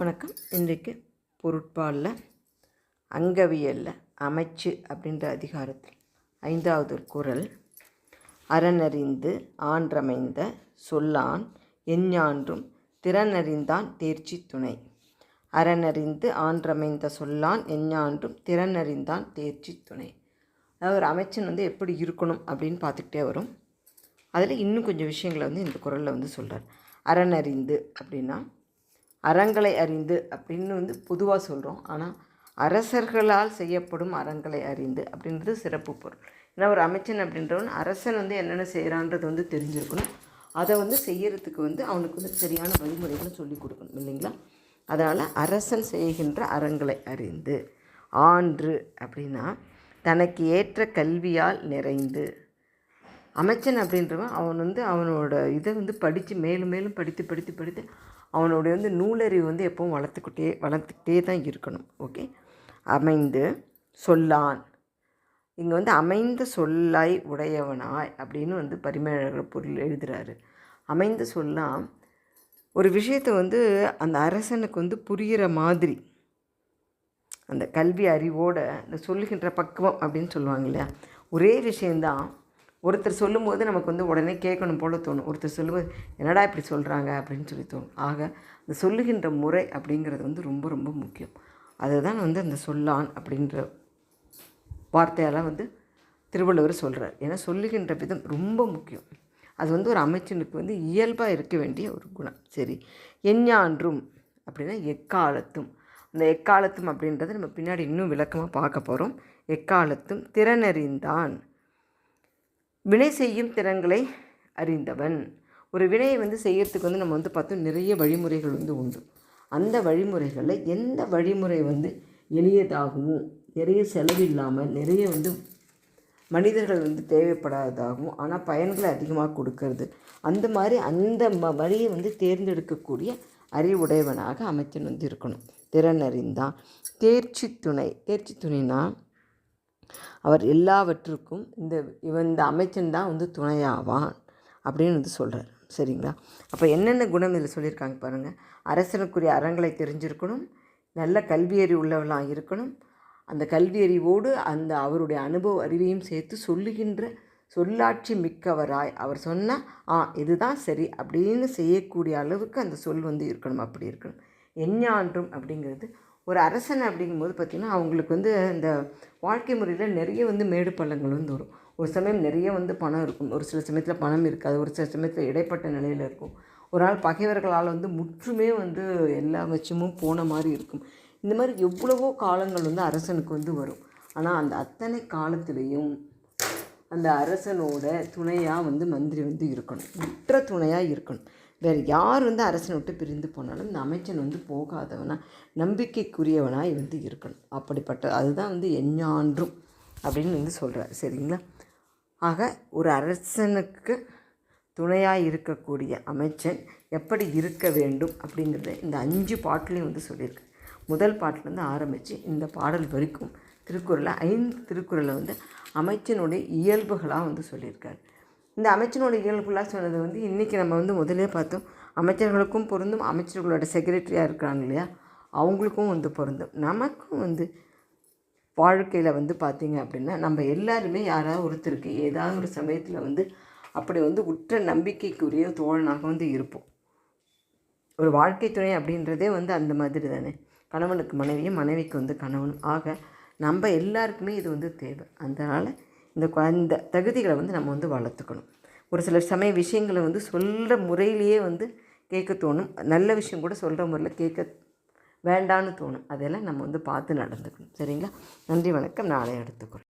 வணக்கம். இன்றைக்கு பொருட்பாலில் அங்கவியலில் அமைச்சு அப்படின்ற அதிகாரத்தில் 5வது குறள். அறனறிந்து ஆன்றமைந்த சொல்லான் எஞ்ஞான்றும் திறனறிந்தான் தேர்ச்சி துணை. அறனறிந்து ஆன்றமைந்த சொல்லான் எஞ்ஞான்றும் திறனறிந்தான் தேர்ச்சி துணை. அதாவது ஒரு அமைச்சன் எப்படி இருக்கணும் அப்படின்னு பார்த்துக்கிட்டே வரும். அதில் இன்னும் கொஞ்சம் விஷயங்களை இந்த குறளில் சொல்கிறார். அறனறிந்து அப்படின்னா அறங்களை அறிந்து அப்படின்னு பொதுவாக சொல்கிறோம். ஆனால் அரசர்களால் செய்யப்படும் அறங்களை அறிந்து அப்படின்றது சிறப்பு பொருள். ஏன்னா ஒரு அமைச்சன் அப்படின்றவன் அரசன் என்னென்ன செய்கிறான்றது தெரிஞ்சிருக்கணும். அதை செய்யறதுக்கு அவனுக்கு சரியான வழிமுறைகளும் சொல்லி கொடுக்கணும் இல்லைங்களா. அதனால் அரசன் செய்கின்ற அறங்களை அறிந்து, ஆன்று அப்படின்னா தனக்கு ஏற்ற கல்வியால் நிறைந்து. அமைச்சன் அப்படின்றவன் அவன் அவனோட இதை படித்து மேலும் மேலும் படித்து அவனுடைய நூலறிவு எப்பவும் வளர்த்துக்கிட்டே தான் இருக்கணும். ஓகே. அமைந்து சொல்லான், இங்கே அமைந்த சொல்லாய் உடையவனாய் அப்படின்னு பரிமேழகர் பொருள் எழுதுகிறாரு. அமைந்த சொல்லாம் ஒரு விஷயத்தை அந்த அரசனுக்கு புரிகிற மாதிரி அந்த கல்வி அறிவோடு இந்த சொல்லுகின்ற பக்குவம் அப்படின்னு சொல்லுவாங்க இல்லையா. ஒரே விஷயந்தான் ஒருத்தர் சொல்லும்போது நமக்கு உடனே கேட்கணும் போல் தோணும். ஒருத்தர் சொல்லும்போது என்னடா இப்படி சொல்கிறாங்க அப்படின்னு சொல்லி தோணும். ஆக இந்த சொல்லுகின்ற முறை அப்படிங்கிறது ரொம்ப ரொம்ப முக்கியம். அதுதான் அந்த சொல்லான் அப்படின்ற வார்த்தையால் திருவள்ளுவர் சொல்கிறார். ஏன்னா சொல்லுகின்ற விதம் ரொம்ப முக்கியம். அது ஒரு அமைச்சனுக்கு இயல்பாக இருக்க வேண்டிய ஒரு குணம். சரி. எஞ்ஞான்றும் அப்படின்னா எக்காலத்தும். அந்த எக்காலத்தும் அப்படின்றத நம்ம பின்னாடி இன்னும் விளக்கமாக பார்க்க போகிறோம். எக்காலத்தும் திறனறிந்தான், வினை செய்யும் திறன்களை அறிந்தவன். ஒரு வினையை செய்யறதுக்கு நம்ம பார்த்தோம் நிறைய வழிமுறைகள் உண்டு. அந்த வழிமுறைகளில் எந்த வழிமுறை எளியதாகவும் நிறைய செலவில்லாமல் நிறைய மனிதர்கள் தேவைப்படாததாகவும் ஆனால் பயன்களை அதிகமாக கொடுக்கறது, அந்த மாதிரி அந்த வழியை தேர்ந்தெடுக்கக்கூடிய அறிவுடையவனாக அமைச்சன் இருக்கணும். திறனறிந்தான் தேர்ச்சி துணை. தேர்ச்சி துணைனா அவர் எல்லாவற்றுக்கும் இந்த அமைச்சன் தான் துணையாவான் அப்படின்னு சொல்கிறார். சரிங்களா. அப்போ என்னென்ன குணம் இதில் சொல்லியிருக்காங்க பாருங்கள். அரசனுக்குரிய அறங்களை தெரிஞ்சிருக்கணும், நல்ல கல்வியறிவு உள்ளவர்களாக இருக்கணும், அந்த கல்வியறிவோடு அவருடைய அனுபவ அறிவையும் சேர்த்து சொல்லுகின்ற சொல்லாட்சி மிக்கவராய், அவர் சொன்னால் இதுதான் சரி அப்படின்னு செய்யக்கூடிய அளவுக்கு அந்த சொல் இருக்கணும். அப்படி இருக்கணும். எஞ்ஞான்றும் அப்படிங்கிறது ஒரு அரசன் அப்படிங்கும்போது பார்த்திங்கன்னா அவங்களுக்கு இந்த வாழ்க்கை முறையில் நிறைய மேடு பள்ளங்கள் வரும். ஒரு சமயம் நிறைய பணம் இருக்கும், ஒரு சில சமயத்தில் பணம் இருக்காது, ஒரு சில சமயத்தில் இடைப்பட்ட நிலையில் இருக்கும். ஒரு நாள் பகைவர்களால் முற்றுமே எல்லா வச்சுமும் போன மாதிரி இருக்கும். இந்த மாதிரி எவ்வளவோ காலங்கள் அரசனுக்கு வரும். ஆனால் அந்த அத்தனை காலத்திலையும் அந்த அரசனோட துணையாக மந்திரி இருக்கணும், உற்ற துணையாக இருக்கணும். வேறு யார் அரசனை விட்டு பிரிந்து போனாலும் இந்த அமைச்சன் போகாதவனா நம்பிக்கைக்குரியவனாக இருக்கணும். அப்படிப்பட்ட அதுதான் எஞ்ஞான்றும் அப்படின்னு சொல்கிறார். சரிங்களா. ஆக ஒரு அரசனுக்கு துணையாக இருக்கக்கூடிய அமைச்சன் எப்படி இருக்க வேண்டும் அப்படிங்கிறத இந்த 5 பாட்டிலையும் சொல்லியிருக்கு. முதல் பாட்டிலேருந்து ஆரம்பித்து இந்த பாடல் வரைக்கும் திருக்குறளில் 5 திருக்குறளில் அமைச்சனுடைய இயல்புகளாக சொல்லியிருக்காரு. இந்த அமைச்சனோட இயல்புகளாக சொன்னது இன்றைக்கி நம்ம முதலே பார்த்தோம். அமைச்சர்களுக்கும் பொருந்தும், அமைச்சர்களோட செக்ரட்டரியாக இருக்கிறாங்க இல்லையா, அவங்களுக்கும் பொருந்தும். நமக்கும் வாழ்க்கையில் பார்த்திங்க அப்படின்னா நம்ம எல்லாருமே யாராவது ஒருத்தருக்கு ஏதாவது ஒரு சமயத்தில் அப்படி உற்ற நம்பிக்கைக்குரிய தோழனாக இருப்போம். ஒரு வாழ்க்கை துணை அப்படின்றதே அந்த மாதிரி தானே. கணவனுக்கு மனைவியும், மனைவிக்கு கணவனும். ஆக நம்ம எல்லாருக்குமே இது தேவை. அதனால் இந்த தகுதிகளை நம்ம வளர்த்துக்கணும். ஒரு சில சமய விஷயங்களை சொல்கிற முறையிலேயே கேட்க தோணும். நல்ல விஷயம் கூட சொல்கிற முறையில் கேட்க வேண்டான்னு தோணும். அதெல்லாம் நம்ம பார்த்து நடந்துக்கணும். சரிங்களா. நன்றி, வணக்கம். நாளை அடுத்துக்கிறோம்.